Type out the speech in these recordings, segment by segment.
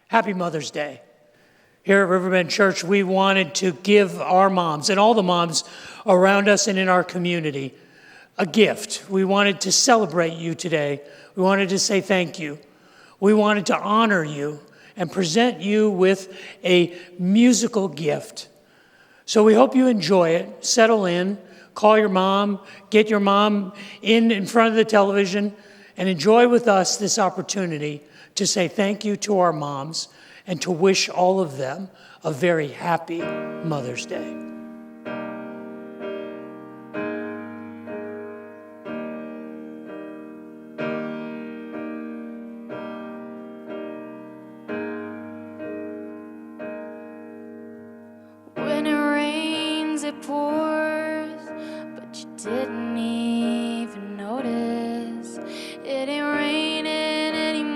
Happy Mother's Day. Here at Riverbend Church, we wanted to give our moms and all the moms around us and in our community a gift. We wanted to celebrate you today. We wanted to say thank you. We wanted to honor you and present you with a musical gift. So we hope you enjoy it. Settle in, call your mom, get your mom in front of the television, and enjoy with us this opportunity to say thank you to our moms and to wish all of them a very happy Mother's Day. When it rains, it pours, but you didn't even notice. It ain't raining anymore.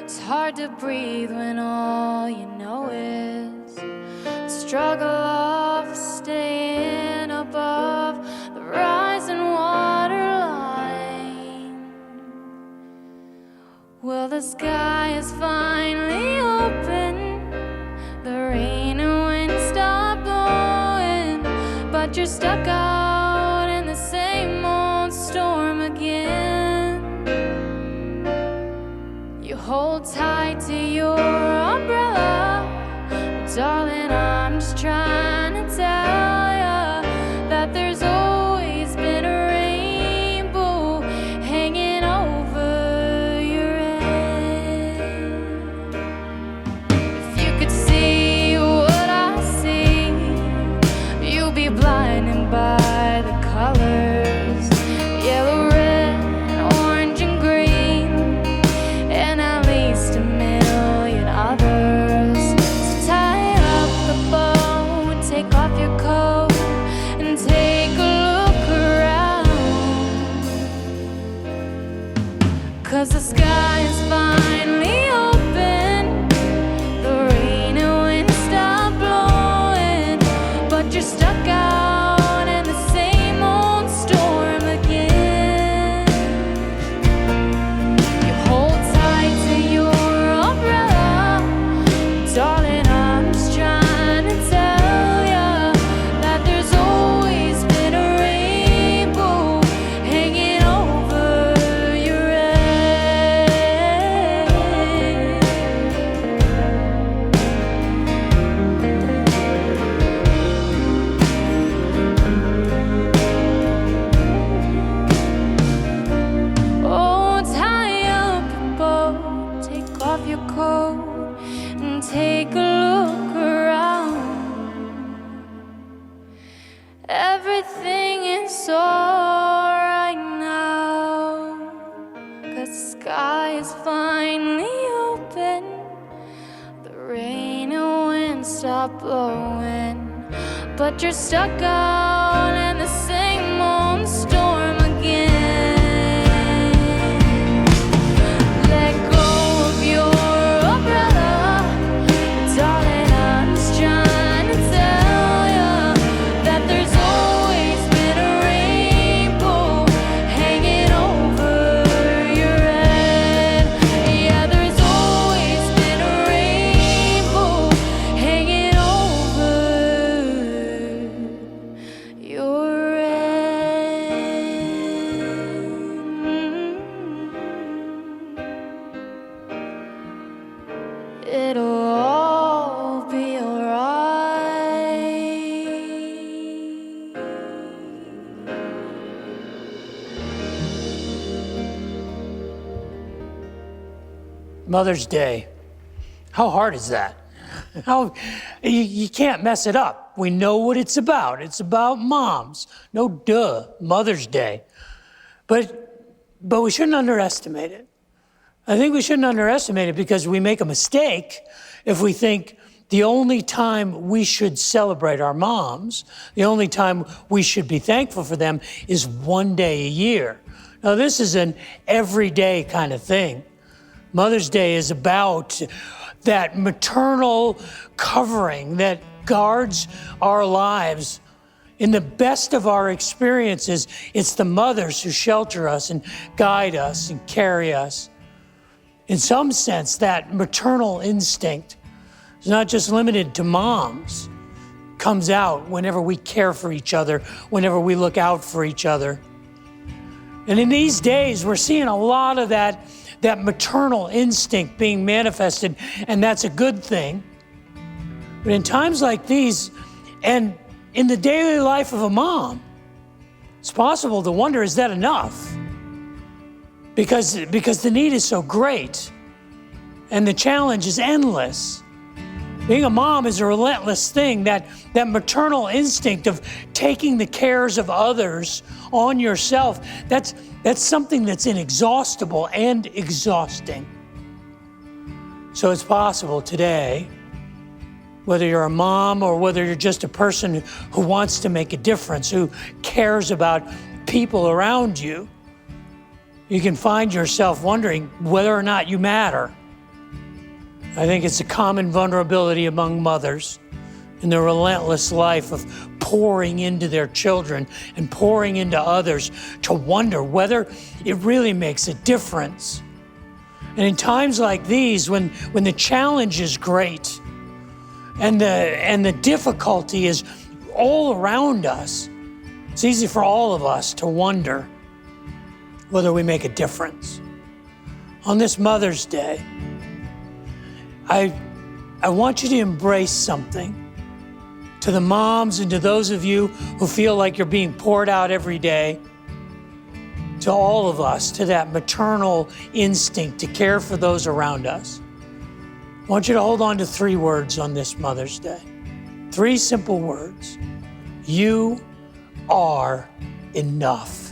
It's hard to breathe when all you know is the struggle of staying above the rising water line. Well, the sky is finally open. The rain and wind stop blowing, but you're stuck out in the same old storm again. You hold tight to your umbrella, but darling, I'm just trying to tell ya that there's always been a rainbow hanging over your head. If you could see what I see, you'll be blinded by the colors, yellow, red, orange, and green, and at least a million others. So tie up the bow and take off your coat and take a look around, 'cause the sky is finally open. The rain and wind stop blowing, but you're stuck out in the same old storm again. You hold tight to your umbrella, darling, I'm just trying to tell ya that there's always been a rainbow hanging over your head. Oh, tie up your bow, take off your coat, and take a look around. Everything is alright now, 'cause the sky is finally open. The rain and wind stop blowing, but you're stuck out in the same old storm again. Let go of your umbrella, darling, I'm just trying to tell ya that there's always been a rainbow hanging over your head. Yeah, there's always been a rainbow hanging over your head. It'll all be alright. Mother's Day. How hard is that? You can't mess it up. We know what it's about. It's about moms. No duh, Mother's Day. But we shouldn't underestimate it. I think we shouldn't underestimate it because we make a mistake if we think the only time we should celebrate our moms, the only time we should be thankful for them is one day a year. Now, this is an everyday kind of thing. Mother's Day is about that maternal covering that guards our lives. In the best of our experiences, it's the mothers who shelter us and guide us and carry us. In some sense, that maternal instinct is not just limited to moms. It comes out whenever we care for each other, whenever we look out for each other. And in these days, we're seeing a lot of that maternal instinct being manifested, and that's a good thing. But in times like these, and in the daily life of a mom, it's possible to wonder, is that enough? Because the need is so great, and the challenge is endless. Being a mom is a relentless thing, that maternal instinct of taking the cares of others on yourself, that's something that's inexhaustible and exhausting. So it's possible today, whether you're a mom or whether you're just a person who wants to make a difference, who cares about people around you, you can find yourself wondering whether or not you matter. I think it's a common vulnerability among mothers in their relentless life of pouring into their children and pouring into others to wonder whether it really makes a difference. And in times like these, when the challenge is great and the difficulty is all around us, it's easy for all of us to wonder whether we make a difference. On this Mother's Day, I want you to embrace something. To the moms and to those of you who feel like you're being poured out every day, to all of us, to that maternal instinct to care for those around us, I want you to hold on to 3 words on this Mother's Day. 3 simple words. You are enough.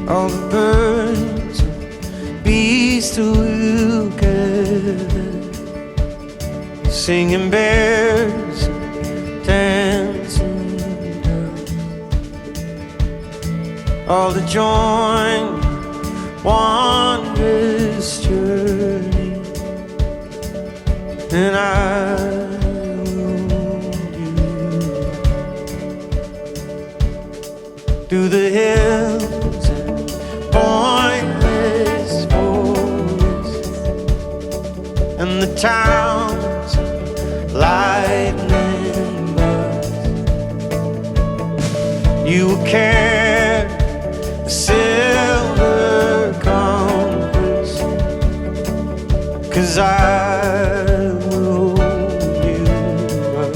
All the birds and bees together, singing bears, dancing doves, all the join one this journey, and I will do the hills pointless forest, and the town's lightning buzz. You will carry a silver compass, 'cause I will hold you up.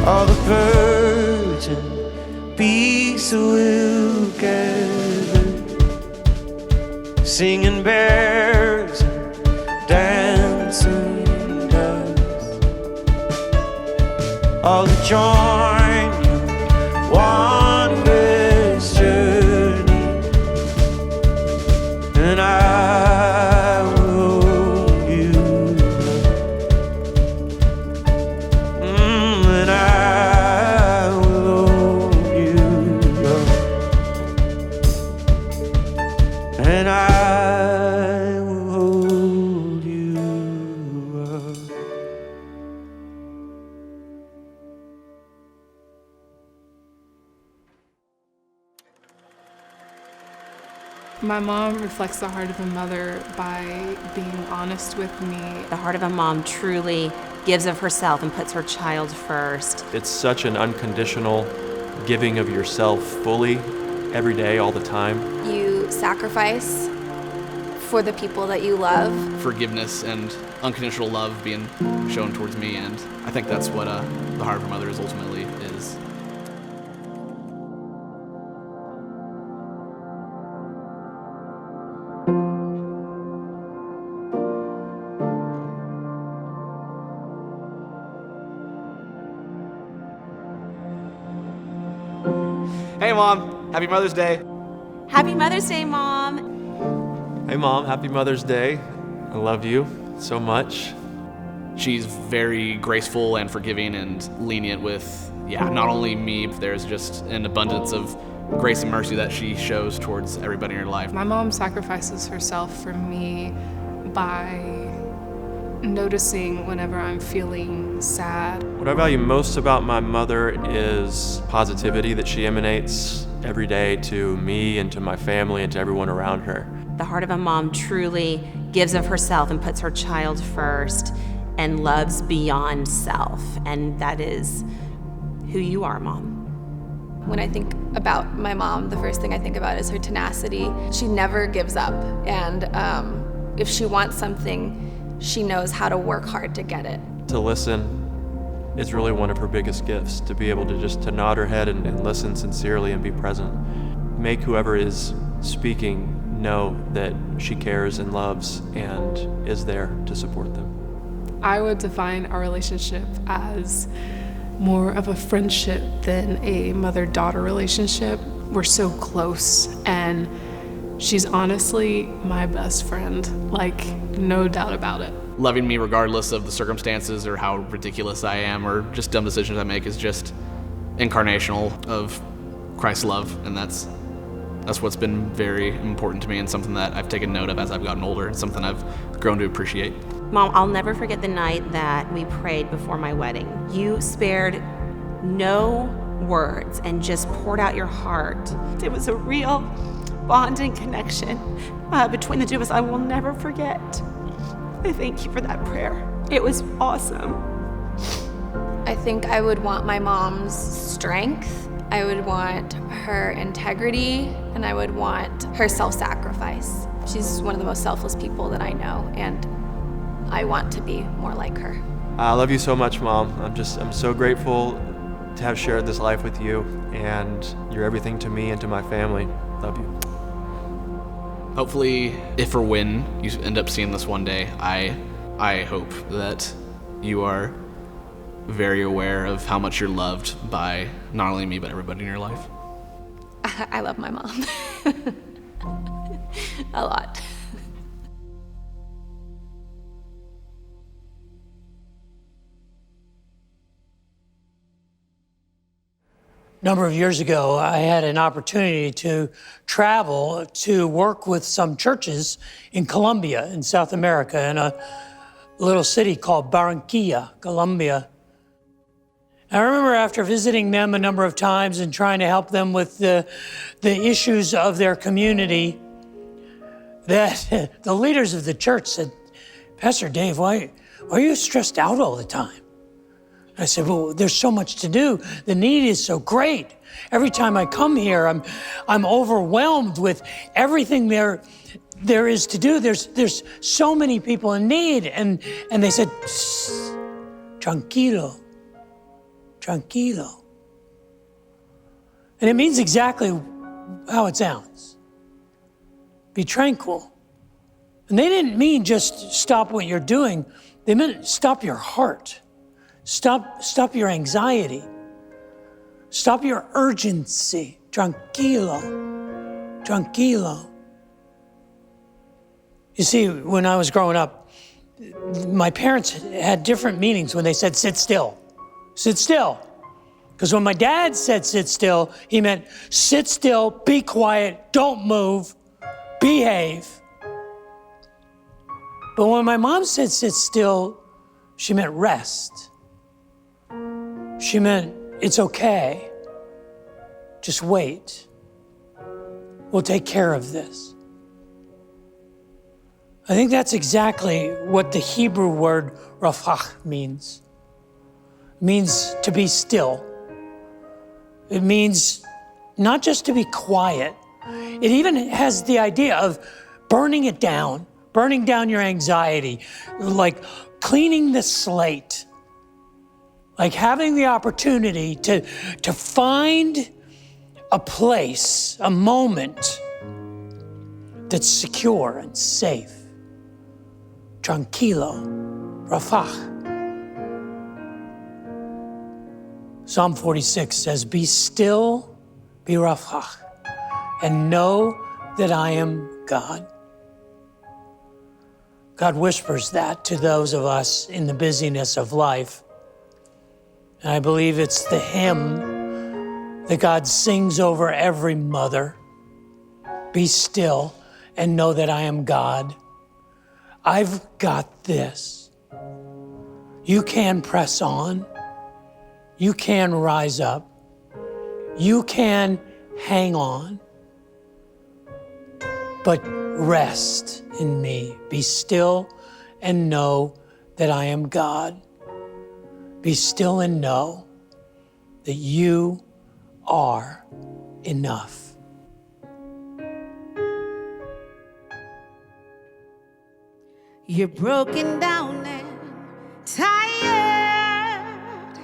All the birds and bees will gather, singing bears and dancing doves, all the join one this journey, and I will hold you up. And I will hold you up. And I will hold you up. My mom reflects the heart of a mother by being honest with me. The heart of a mom truly gives of herself and puts her child first. It's such an unconditional giving of yourself fully, every day, all the time. You sacrifice for the people that you love. Forgiveness and unconditional love being shown towards me, and I think that's what the heart of a mother is ultimately is. Hey Mom, happy Mother's Day. Happy Mother's Day, Mom. Hey Mom, happy Mother's Day. I love you so much. She's very graceful and forgiving and lenient with, not only me, but there's just an abundance of grace and mercy that she shows towards everybody in her life. My mom sacrifices herself for me by noticing whenever I'm feeling sad. What I value most about my mother is positivity that she emanates every day to me and to my family and to everyone around her. The heart of a mom truly gives of herself and puts her child first and loves beyond self. And that is who you are, Mom. When I think about my mom, the first thing I think about is her tenacity. She never gives up, and if she wants something, she knows how to work hard to get it. To listen is really one of her biggest gifts, to be able to just to nod her head and listen sincerely and be present. Make whoever is speaking know that she cares and loves and is there to support them. I would define our relationship as more of a friendship than a mother-daughter relationship. We're so close, and she's honestly my best friend, like, no doubt about it. Loving me regardless of the circumstances or how ridiculous I am or just dumb decisions I make is just incarnational of Christ's love, and that's what's been very important to me and something that I've taken note of as I've gotten older and something I've grown to appreciate. Mom, I'll never forget the night that we prayed before my wedding. You spared no words and just poured out your heart. It was a real bonding connection between the two of us I will never forget. I thank you for that prayer. It was awesome. I think I would want my mom's strength, I would want her integrity, and I would want her self-sacrifice. She's one of the most selfless people that I know, and I want to be more like her. I love you so much, Mom. I'm so grateful to have shared this life with you, and you're everything to me and to my family. Love you. Hopefully, if or when you end up seeing this one day, I hope that you are very aware of how much you're loved by not only me, but everybody in your life. I love my mom. A lot. A number of years ago, I had an opportunity to travel to work with some churches in Colombia, in South America, in a little city called Barranquilla, Colombia. I remember after visiting them a number of times and trying to help them with the issues of their community, that the leaders of the church said, "Pastor Dave, why are you stressed out all the time?" I said, "Well, there's so much to do. The need is so great. Every time I come here, I'm overwhelmed with everything there is to do. There's so many people in need." And they said, "Tranquilo, tranquilo." And it means exactly how it sounds. Be tranquil. And they didn't mean just stop what you're doing. They meant stop your heart. Stop your anxiety. Stop your urgency. Tranquilo. Tranquilo. You see, when I was growing up, my parents had different meanings when they said sit still. Sit still. Because when my dad said sit still, he meant sit still, be quiet, don't move, behave. But when my mom said sit still, she meant rest. She meant, it's okay. Just wait. We'll take care of this. I think that's exactly what the Hebrew word rafach means. It means to be still. It means not just to be quiet. It even has the idea of burning it down, burning down your anxiety, like cleaning the slate, like having the opportunity to find a place, a moment that's secure and safe. Tranquilo, rafach. Psalm 46 says, be still, be rafach, and know that I am God. God whispers that to those of us in the busyness of life. And I believe it's the hymn that God sings over every mother. Be still and know that I am God. I've got this. You can press on. You can rise up. You can hang on. But rest in me. Be still and know that I am God. Be still and know that you are enough. You're broken down and tired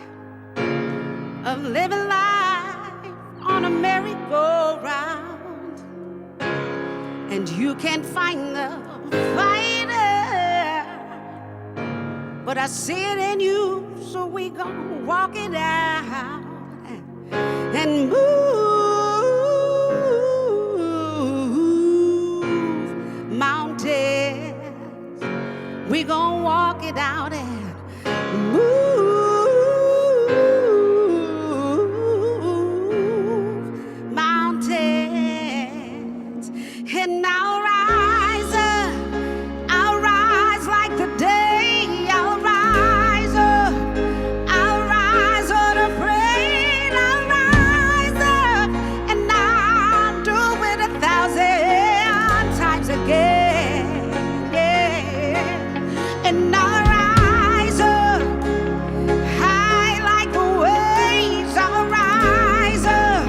of living life on a merry-go-round, and you can't find the fighter, but I see it in you, so we gon' walk it out and move mountains. We gon' walk it out and move mountains. And I'll rise like the day. I'll rise unafraid. I'll rise up, and I'll do it 1,000 times again. And I'll rise up high like the waves. I'll rise up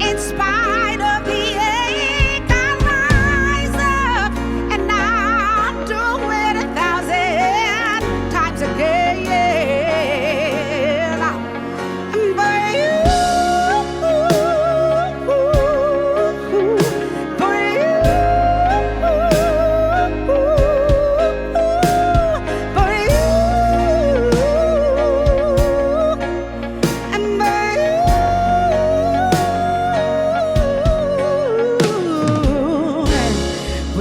in spite of the ache. I'll rise up and I'll do it 1,000 times again. But you,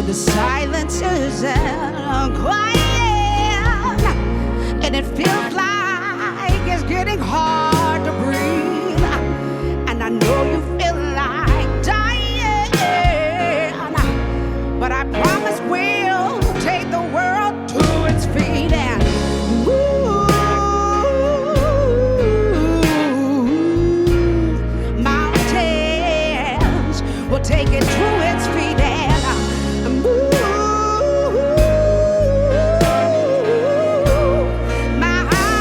the silence is quiet, and it feels like it's getting hard to breathe, and I know you feel like dying, but I promise we'll take the world to its feet and move mountains. We'll take it to its feet and mountains.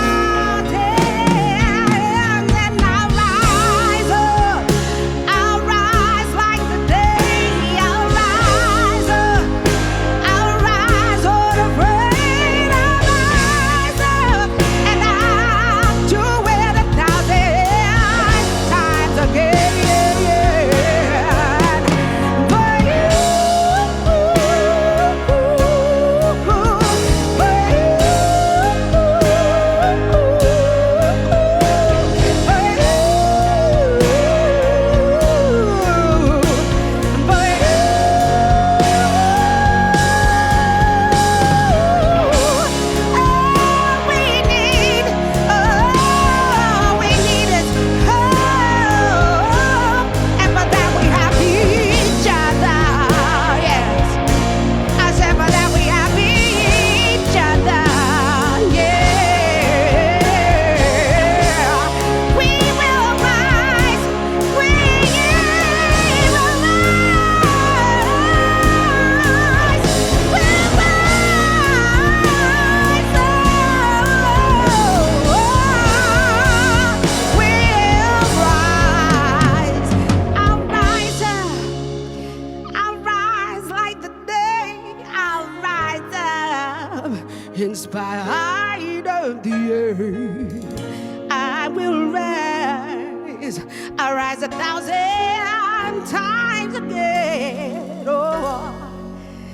in spite of the earth. I will rise, I rise 1,000 times again. Oh,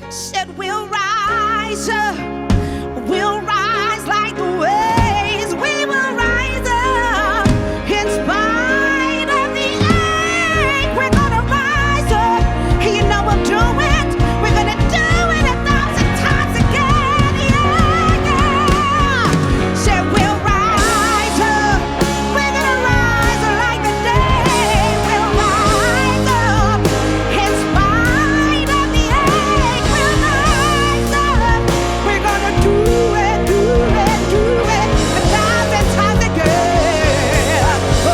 said we'll rise like the waves. We will rise up in spite of the ache. We're gonna rise up, and you know we'll do it. We're gonna do it 1,000 times again. Yeah, yeah. Said we'll rise up. We're gonna rise like the day. We'll rise up in spite of the ache. We'll rise up. We're gonna do it 1,000 times again. Oh,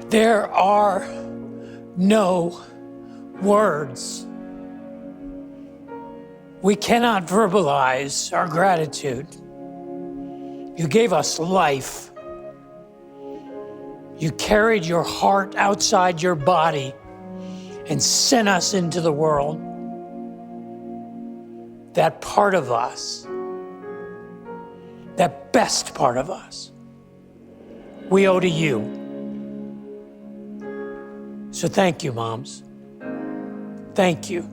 There are no words. We cannot verbalize our gratitude. You gave us life. You carried your heart outside your body and sent us into the world. That part of us, that best part of us, we owe to you. So thank you, moms. Thank you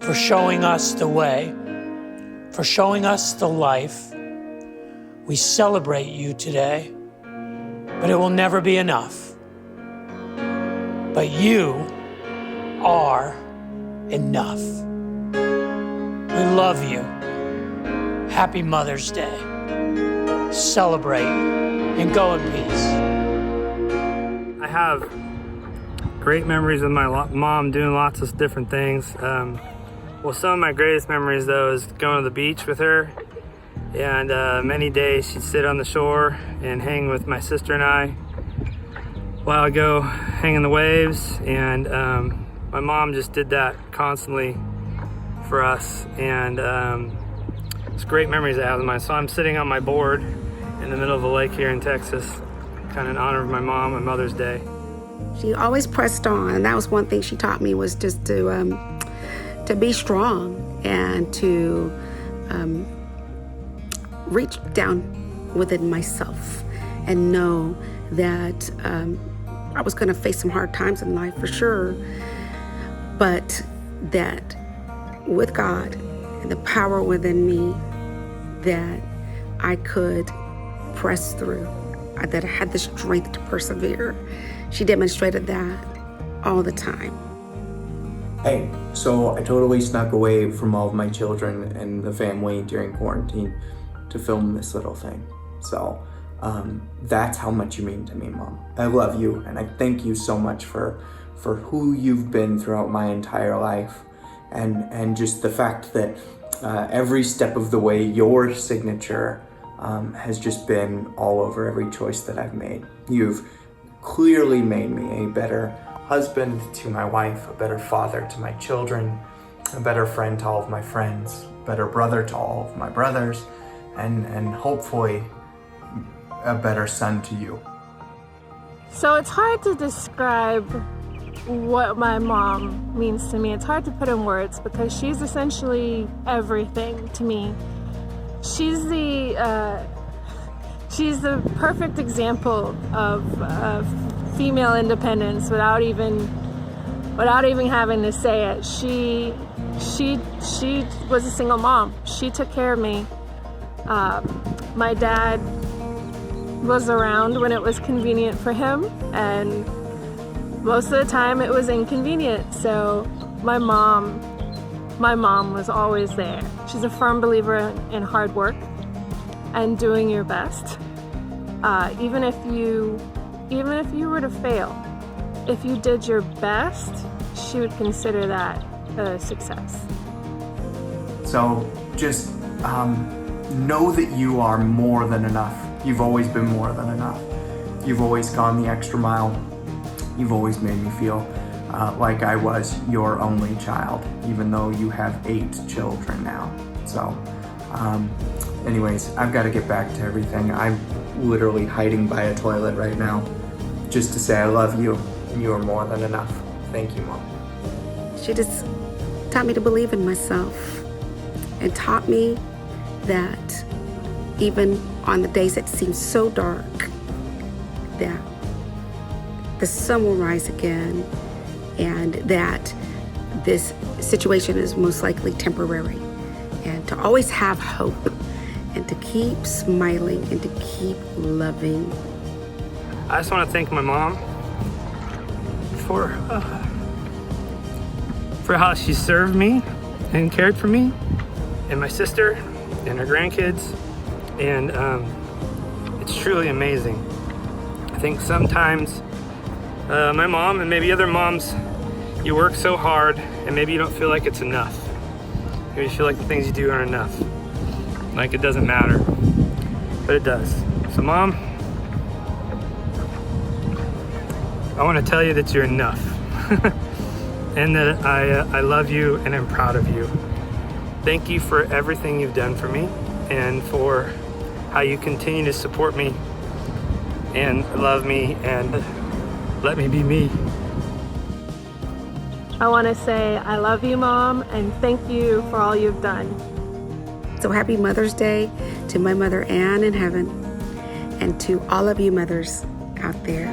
for showing us the way, for showing us the life. We celebrate you today, but it will never be enough. But you are enough. We love you. Happy Mother's Day. Celebrate and go in peace. I have great memories of my mom doing lots of different things. Well, some of my greatest memories, though, is going to the beach with her. And many days she'd sit on the shore and hang with my sister and I while I go hang in the waves. And my mom just did that constantly for us. And it's great memories I have of mine. So I'm sitting on my board in the middle of a lake here in Texas, kind of in honor of my mom on Mother's Day. she always pressed on, and that was one thing she taught me, was just to be strong and to reach down within myself and know that I was going to face some hard times in life for sure, but that with God and the power within me, that I could press through, that I had the strength to persevere. She demonstrated that all the time. Hey, so I totally snuck away from all of my children and the family during quarantine to film this little thing. So that's how much you mean to me, Mom. I love you, and I thank you so much for who you've been throughout my entire life, and just the fact that every step of the way, your signature has just been all over every choice that I've made. You've clearly made me a better husband to my wife, a better father to my children, a better friend to all of my friends, a better brother to all of my brothers, and hopefully a better son to you. So it's hard to describe what my mom means to me. It's hard to put in words because she's essentially everything to me. She's the perfect example of female independence without even having to say it. She was a single mom. She took care of me. My dad was around when it was convenient for him, and most of the time it was inconvenient. So my mom was always there. She's a firm believer in hard work and doing your best. Even if you were to fail, if you did your best, she would consider that a success. So just know that you are more than enough. You've always been more than enough. You've always gone the extra mile. You've always made me feel like I was your only child, even though you have 8 children now. So anyways, I've got to get back to everything. I'm literally hiding by a toilet right now just to say I love you and you are more than enough. Thank you, Mom. She just taught me to believe in myself and taught me that even on the days that seem so dark, that the sun will rise again and that this situation is most likely temporary, and to always have hope and to keep smiling and to keep loving. I just want to thank my mom for how she served me and cared for me, and my sister and her grandkids, and it's truly amazing. I think sometimes my mom and maybe other moms, you work so hard and maybe you don't feel like it's enough. Maybe you feel like the things you do aren't enough, like it doesn't matter, but it does. So Mom, I want to tell you that you're enough and that I love you and I'm proud of you. Thank you for everything you've done for me and for how you continue to support me and love me and let me be me. I want to say I love you, Mom, and thank you for all you've done. So happy Mother's Day to my mother Anne in heaven, and to all of you mothers out there.